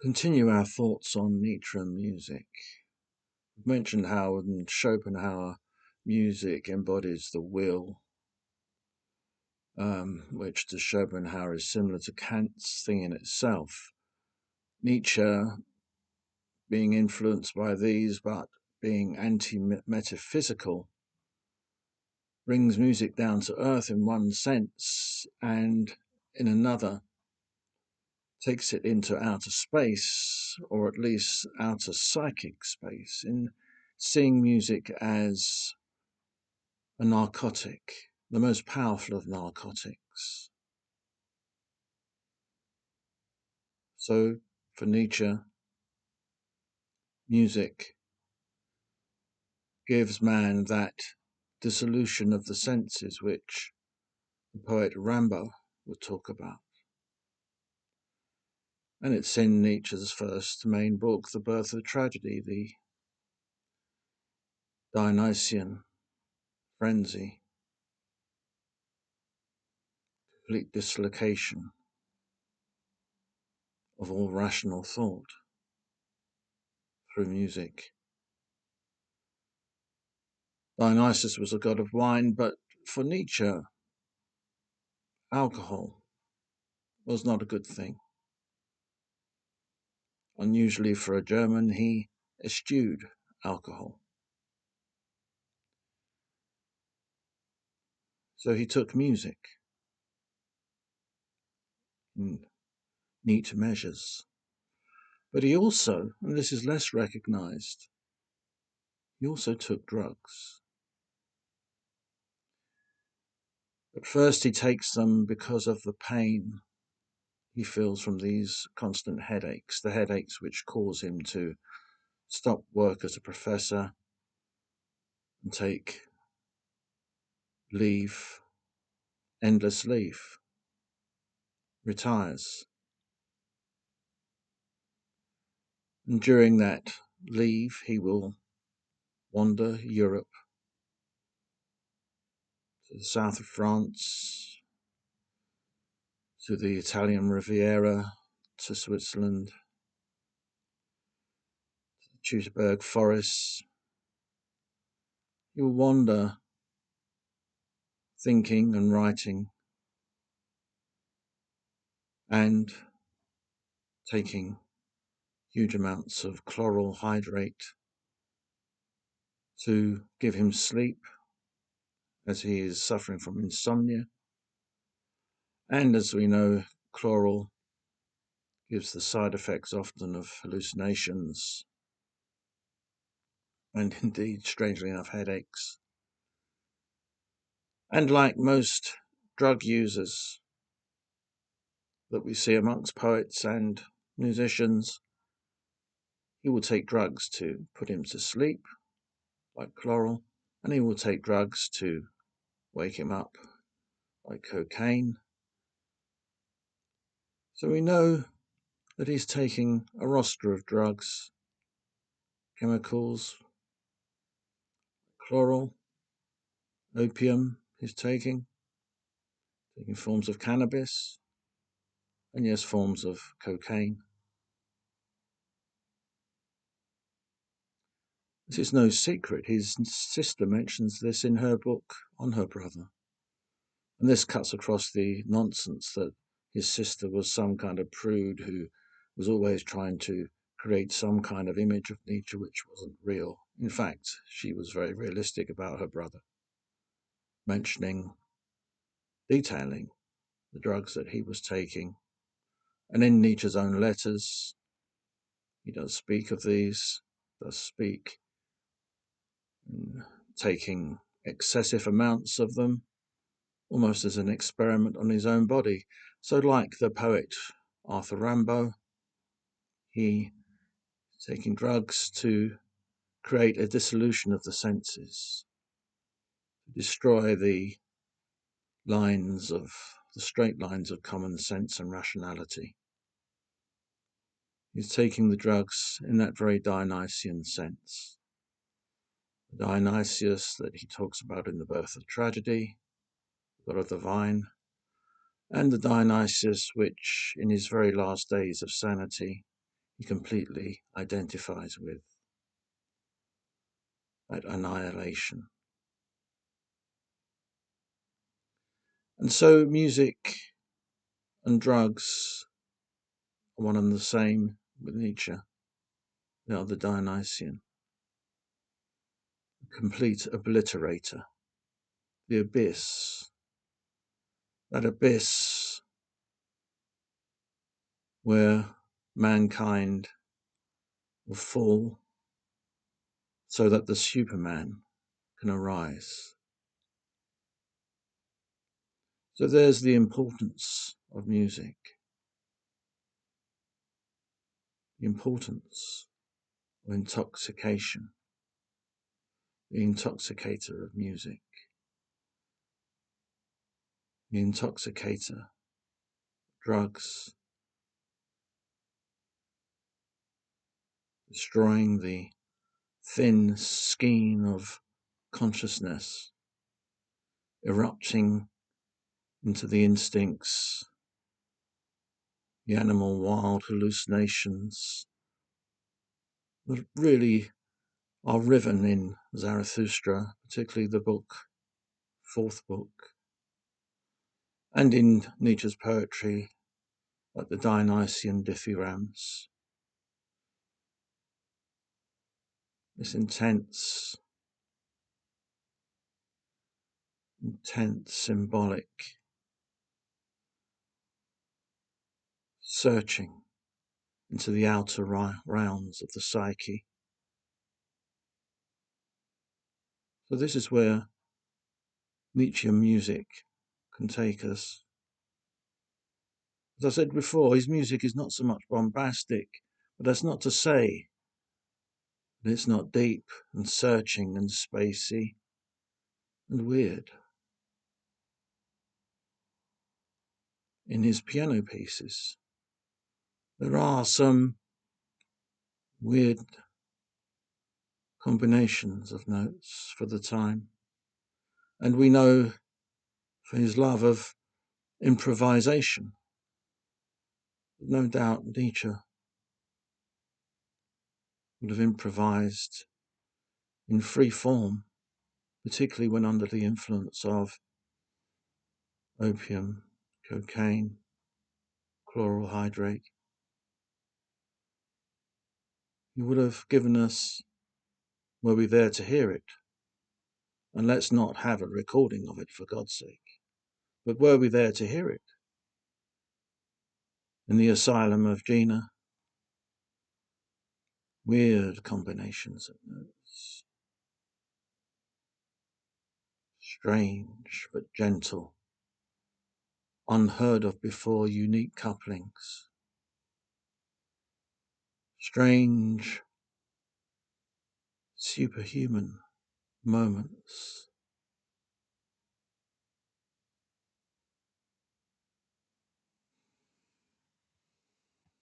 Continue our thoughts on Nietzsche and music. We've mentioned how in Schopenhauer music embodies the will, which to Schopenhauer is similar to Kant's thing in itself. Nietzsche, being influenced by these but being anti-metaphysical, brings music down to earth in one sense and in another takes it into outer space, or at least outer psychic space, in seeing music as a narcotic, the most powerful of narcotics. So, for Nietzsche, music gives man that dissolution of the senses which the poet Rimbaud would talk about. And it's in Nietzsche's first main book, The Birth of Tragedy, the Dionysian frenzy, complete dislocation of all rational thought through music. Dionysus was a god of wine, but for Nietzsche, alcohol was not a good thing. Unusually for a German, he eschewed alcohol. So he took music in neat measures. But he also, and this is less recognized, he also took drugs. But first he takes them because of the pain he feels from these constant headaches, the headaches which cause him to stop work as a professor and take leave, endless leave, retires. And during that leave, he will wander Europe to the south of France, to the Italian Riviera, to Switzerland, to the Teutoburg forests. He will wander thinking and writing and taking huge amounts of chloral hydrate to give him sleep as he is suffering from insomnia. And as we know, chloral gives the side effects often of hallucinations and indeed, strangely enough, headaches. And like most drug users that we see amongst poets and musicians, he will take drugs to put him to sleep, like chloral, and he will take drugs to wake him up, like cocaine. So we know that he's taking a roster of drugs, chemicals, chloral, opium he's taking forms of cannabis, and yes, forms of cocaine. This is no secret. His sister mentions this in her book on her brother. And this cuts across the nonsense that his sister was some kind of prude who was always trying to create some kind of image of Nietzsche which wasn't real. In fact, she was very realistic about her brother, mentioning, detailing the drugs that he was taking. And in Nietzsche's own letters, he does speak of these, does speak taking excessive amounts of them, almost as an experiment on his own body. So like the poet Arthur Rimbaud, he is taking drugs to create a dissolution of the senses, to destroy the straight lines of common sense and rationality. He's taking the drugs in that very Dionysian sense. The Dionysius that he talks about in The Birth of Tragedy, God of the Vine, and the Dionysius which, in his very last days of sanity, he completely identifies with, that annihilation. And so music and drugs are one and the same with Nietzsche. They are the Dionysian, complete obliterator, the abyss, that abyss where mankind will fall so that the Superman can arise. So there's the importance of music, the importance of intoxication, the intoxicator of music, the intoxicator, drugs, destroying the thin skein of consciousness, erupting into the instincts, the animal wild hallucinations that really are riven in Zarathustra, particularly the book, fourth book, and in Nietzsche's poetry, like the Dionysian dithyrambs. This intense, symbolic searching into the outer rounds of the psyche. So this is where Nietzschean music can take us. As I said before, his music is not so much bombastic, but that's not to say that it's not deep and searching and spacey and weird. In his piano pieces, there are some weird combinations of notes for the time, and we know for his love of improvisation. No doubt Nietzsche would have improvised in free form, particularly when under the influence of opium, cocaine, chloral hydrate. He would have given us, were we there to hear it, and let's not have a recording of it for God's sake, but were we there to hear it, in the asylum of Gina, weird combinations of notes, strange but gentle, unheard of before unique couplings, strange, superhuman moments